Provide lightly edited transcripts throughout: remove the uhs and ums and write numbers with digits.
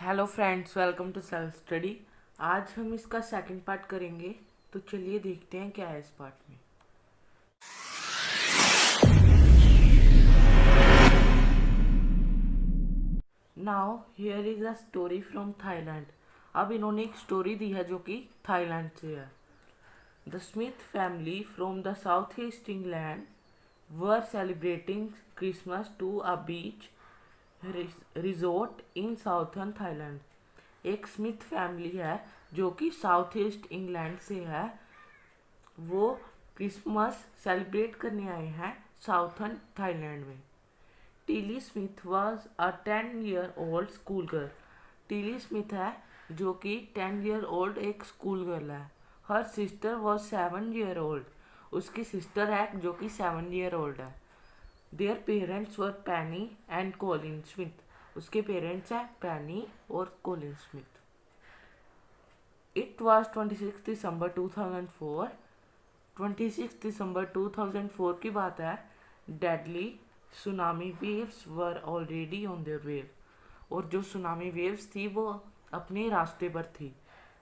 Hello friends, welcome to self study. आज हम इसका सेकंड पार्ट करेंगे, तो चलिए देखते हैं क्या है इस पार्ट में। Now here is a story from Thailand. अब इन्होंने एक स्टोरी दी है जो कि थाईलैंड से है। The Smith family from the south east England were celebrating Christmas to a beach resort in southern Thailand. एक स्मिथ फैमिली है जो कि साउथ ईस्ट इंग्लैंड से है। वो क्रिसमस सेलिब्रेट करने आए हैं साउथर्न थाईलैंड में। Tilly Smith was a 10-year-old school girl. Tilly Smith है जो कि 10-year-old एक स्कूल गर्ल है। Her sister was 7-year-old। उसकी सिस्टर है जो कि 7-year-old है। देयर पेरेंट्स वर पैनी एंड कोलिन स्मिथ। उसके पेरेंट्स हैं पैनी और कोलिन स्मिथ। इट वॉज 26 दिसंबर 2004। 26 दिसंबर 2004 की बात है। Deadly tsunami waves were already on their wave. और जो सुनामी वेव्स थी वो अपने रास्ते पर थी।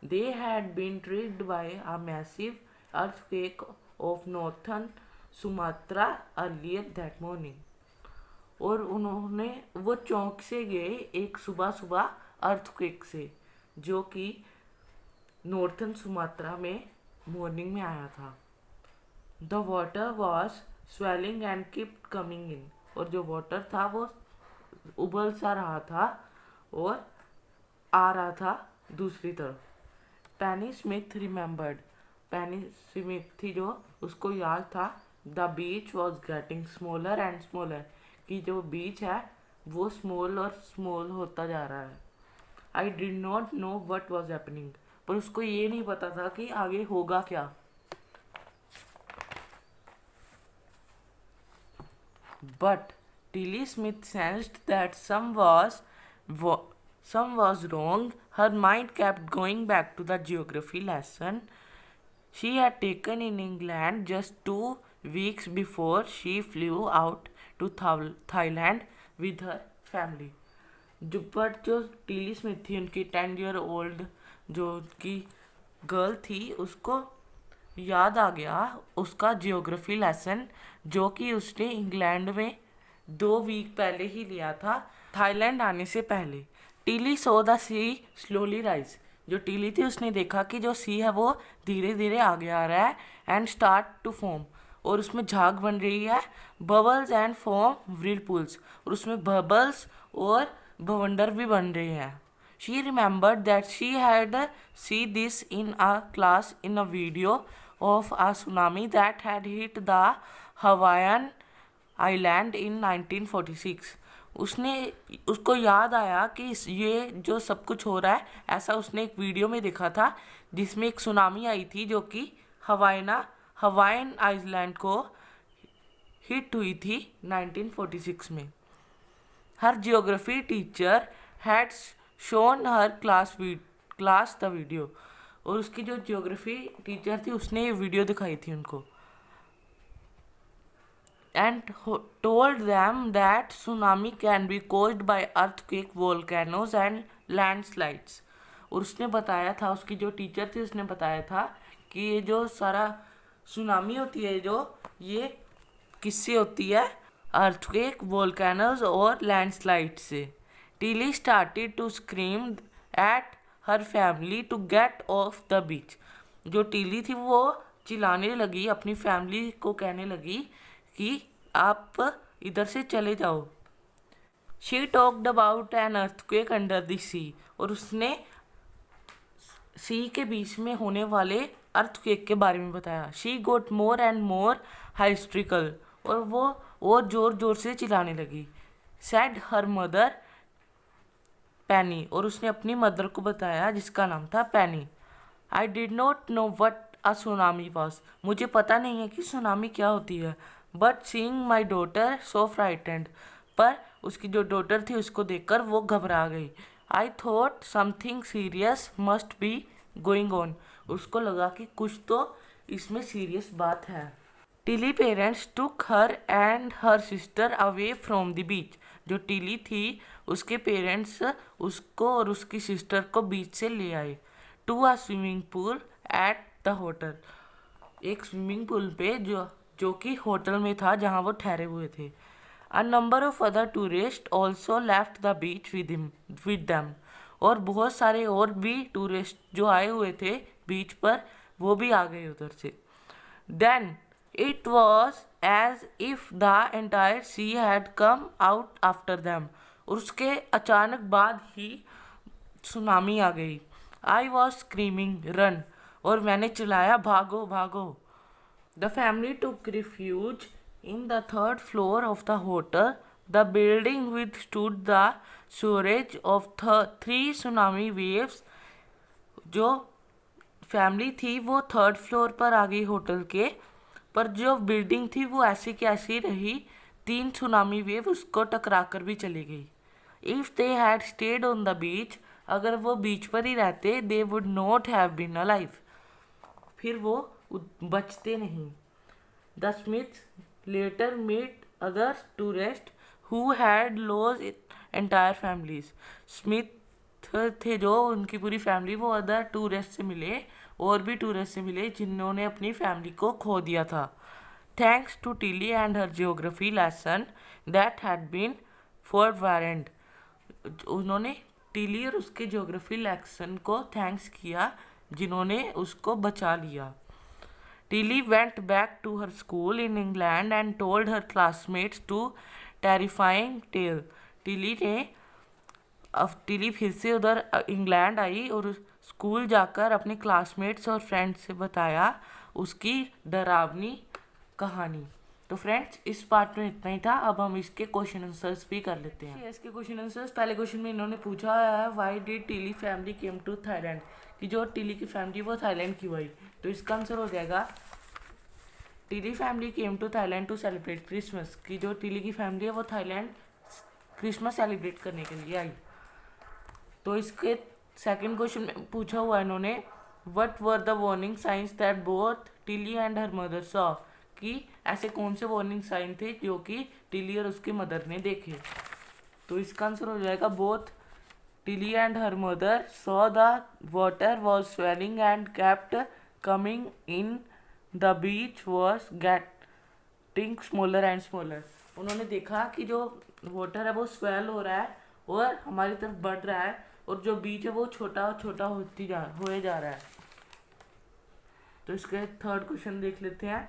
They had been triggered by a massive earthquake off northern Sumatra earlier that morning. और उन्होंने वो चौंक से गए एक सुबह सुबह अर्थक्वेक से, जो कि नॉर्थर्न सुमात्रा में मॉर्निंग में आया था। The water was swelling and kept coming in. और जो वाटर था वो उबल सा रहा था और आ रहा था दूसरी तरफ। पैनी स्मिथ रिमेंबर्ड। पैनी स्मिथ थी जो उसको याद था। The beach was getting smaller and smaller. कि जो बीच है वो स्मॉल और स्मॉल होता जा रहा है। I did not know what was happening. पर उसको ये नहीं पता था कि आगे होगा क्या। But Tilly Smith sensed that some was wrong. Her mind kept going back to the geography lesson she had taken in England just 2 weeks before she flew out to Thailand with her family. जो Tilly Smith थी, उनकी 10-year-old जो की girl थी, उसको याद आ गया उसका जियोग्राफी लेसन जो कि उसने इंग्लैंड में 2 वीक पहले ही लिया था, थाईलैंड आने से पहले। Tilly so the sea slowly rise. जो टीली थी उसने देखा कि जो सी है वो धीरे धीरे आगे आ रहा है एंड स्टार्ट टू फॉर्म। और उसमें झाग बन रही है। Bubbles and form whirlpools. और उसमें बबल्स और बवंडर भी बन रहे हैं। She remembered that she had seen this in a class in a video of a tsunami that had hit the Hawaiian island in 1946. उसको याद आया कि ये जो सब कुछ हो रहा है ऐसा उसने एक वीडियो में देखा था जिसमें एक सुनामी आई थी जो कि हवाईन आइलैंड को हिट हुई थी 1946 में। हर geography teacher had shown her class the video. और उसकी जो जियोग्राफी टीचर थी उसने ये वीडियो दिखाई थी उनको। And told them that tsunami can be caused by earthquake volcanoes and landslides. और उसने बताया था, उसकी जो टीचर थी उसने बताया था कि ये जो सारा सुनामी होती है जो ये किससे होती है, अर्थक्वेक वोल्केनोज और लैंडस्लाइड से। Tilly started to scream at her family to get off the beach. जो टीली थी वो चिल्लाने लगी, अपनी फैमिली को कहने लगी कि आप इधर से चले जाओ। She talked about an earthquake under the sea. और उसने सी के बीच में होने वाले अर्थक्वेक के बारे में बताया। She got more and more hysterical. और वो और जोर जोर से चिल्लाने लगी। सैड हर मदर पैनी। और उसने अपनी मदर को बताया जिसका नाम था पैनी। I did not know what a tsunami was. मुझे पता नहीं है कि सुनामी क्या होती है। But seeing my daughter so frightened. पर उसकी जो डॉटर थी उसको देखकर वो घबरा गई। I thought something serious must be going on. उसको लगा कि कुछ तो इसमें सीरियस बात है। Tilly parents took her and her sister away from the beach. जो टिली थी उसके पेरेंट्स उसको और उसकी सिस्टर को बीच से ले आए to a swimming pool at the hotel, एक स्विमिंग पूल पे जो कि होटल में था जहाँ वो ठहरे हुए थे। A number of other tourist also left the beach with them, और बहुत सारे और भी टूरिस्ट जो आए हुए थे बीच पर वो भी आ गए उधर से। Then it was as if the entire sea had come out after them, और उसके अचानक बाद ही सुनामी आ गई। आई वॉज स्क्रीमिंग रन, और मैंने चिल्लाया भागो भागो। The family took refuge in the third floor of the hotel. The building withstood the surge of three tsunami waves. जो फैमिली थी वो थर्ड फ्लोर पर आ गई होटल के, पर जो बिल्डिंग थी वो ऐसी की ऐसी रही, 3 सुनामी वेव उसको टकरा कर भी चली गई। If they had stayed on the beach, अगर वो बीच पर ही रहते, they would not have been alive, फिर वो बचते नहीं। The Smith later met other tourist who had lost entire families, Smith थे जो उनकी पूरी फैमिली, वो अदर टूरिस्ट से मिले, और भी टूरिस्ट से मिले जिन्होंने अपनी फैमिली को खो दिया था। Thanks to Tilly and her geography lesson that had been forwarded, उन्होंने टिली और उसके ज्योग्राफी लेसन को थैंक्स किया जिन्होंने उसको बचा लिया। Tilly went back to her school in England and told her classmates to terrifying tale. Tilly फिर से उधर इंग्लैंड आई और स्कूल जाकर अपने क्लासमेट्स और फ्रेंड्स से बताया उसकी डरावनी कहानी। तो फ्रेंड्स इस पार्ट में इतना ही था। अब हम इसके क्वेश्चन आंसर्स भी कर लेते हैं। इसके क्वेश्चन आंसर्स, पहले क्वेश्चन में इन्होंने पूछा है why did Tilly family came to Thailand, कि जो टिली की फैमिली वो थाईलैंड क्यों आई। तो इसका आंसर हो जाएगा Tilly family came to Thailand to celebrate Christmas, कि जो टिली की फैमिली है वो थाईलैंड क्रिसमस सेलिब्रेट करने के लिए आई। तो इसके सेकंड क्वेश्चन में पूछा हुआ है इन्होंने what were the warning science that both Tilly and her mother saw, कि ऐसे कौन से वार्निंग साइन थे जो कि टिली और उसकी मदर ने देखे। तो इसका आंसर हो जाएगा both Tilly and her mother saw the water was swelling and kept coming in, the beach was getting smaller and smaller. उन्होंने देखा कि जो वाटर है वो स्वेल हो रहा है और हमारी तरफ बढ़ रहा है, और जो बीच है वो छोटा छोटा होते जा रहा है। तो इसके थर्ड क्वेश्चन देख लेते हैं।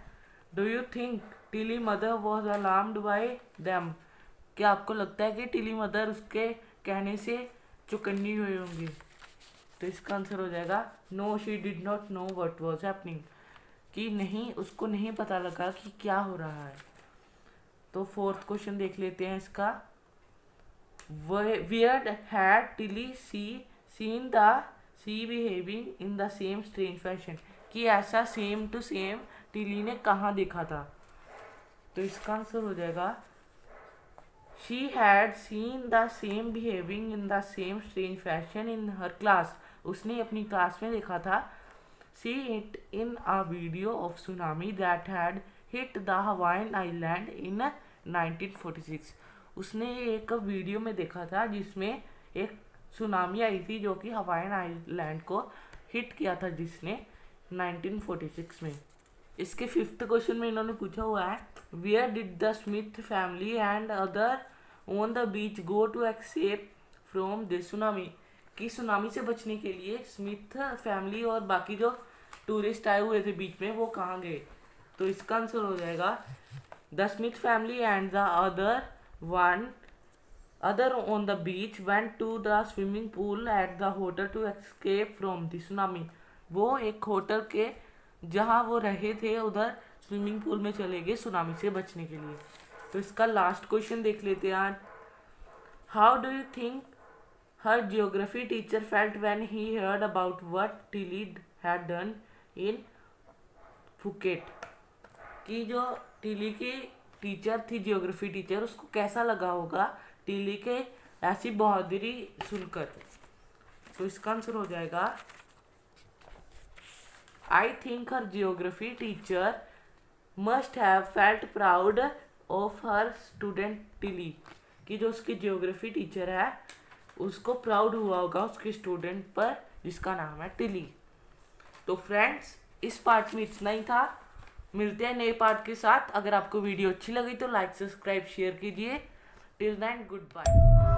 Do you think Tilly mother was alarmed bye them, क्या आपको लगता है कि टिली मदर उसके कहने से चौकन्नी हुई होंगी। तो इसका आंसर हो जाएगा no she did not know what was happening, कि नहीं, उसको नहीं पता लगा कि क्या हो रहा है। तो फोर्थ क्वेश्चन देख लेते हैं इसका। Where had Tilly seen the sea behaving in the same strange fashion, कि ऐसा सेम टू सेम टिली ने कहाँ देखा था। तो इसका आंसर हो जाएगा she had seen the same behaving in the same strange fashion in her class, उसने अपनी क्लास में देखा था। See it in a video of tsunami that had hit the Hawaiian island in 1946, उसने एक वीडियो में देखा था जिसमें एक सुनामी आई थी जो कि हवाईन आइलैंड को हिट किया था, जिसने 1946 में। इसके फिफ्थ क्वेश्चन में इन्होंने पूछा हुआ है where did the Smith family and other on the beach go to escape from this tsunami, कि सुनामी से बचने के लिए स्मिथ फैमिली और बाकी जो टूरिस्ट आए हुए थे बीच में वो कहाँ गए। तो इसका आंसर हो जाएगा the Smith family and the other on the beach went to the swimming pool at the hotel to escape from the tsunami, वो एक होटल के जहाँ वो रहे थे उधर स्विमिंग पूल में चले गए सुनामी से बचने के लिए। तो इसका लास्ट क्वेश्चन देख लेते हैं आज। How do you think her geography teacher felt when he heard about what Tilly had done in Phuket, कि जो टिली की टीचर थी जियोग्राफी टीचर, उसको कैसा लगा होगा टिली के ऐसी बहादुरी सुनकर। तो इसका आंसर हो जाएगा I think her geography teacher must have felt proud of her student Tilly, कि जो उसकी ज्योग्राफी टीचर है उसको प्राउड हुआ होगा उसके स्टूडेंट पर जिसका नाम है टिली। तो फ्रेंड्स, इस पार्ट में इतना ही था। मिलते हैं नए पार्ट के साथ। अगर आपको वीडियो अच्छी लगी तो लाइक, सब्सक्राइब, शेयर कीजिए। Till then, good bye.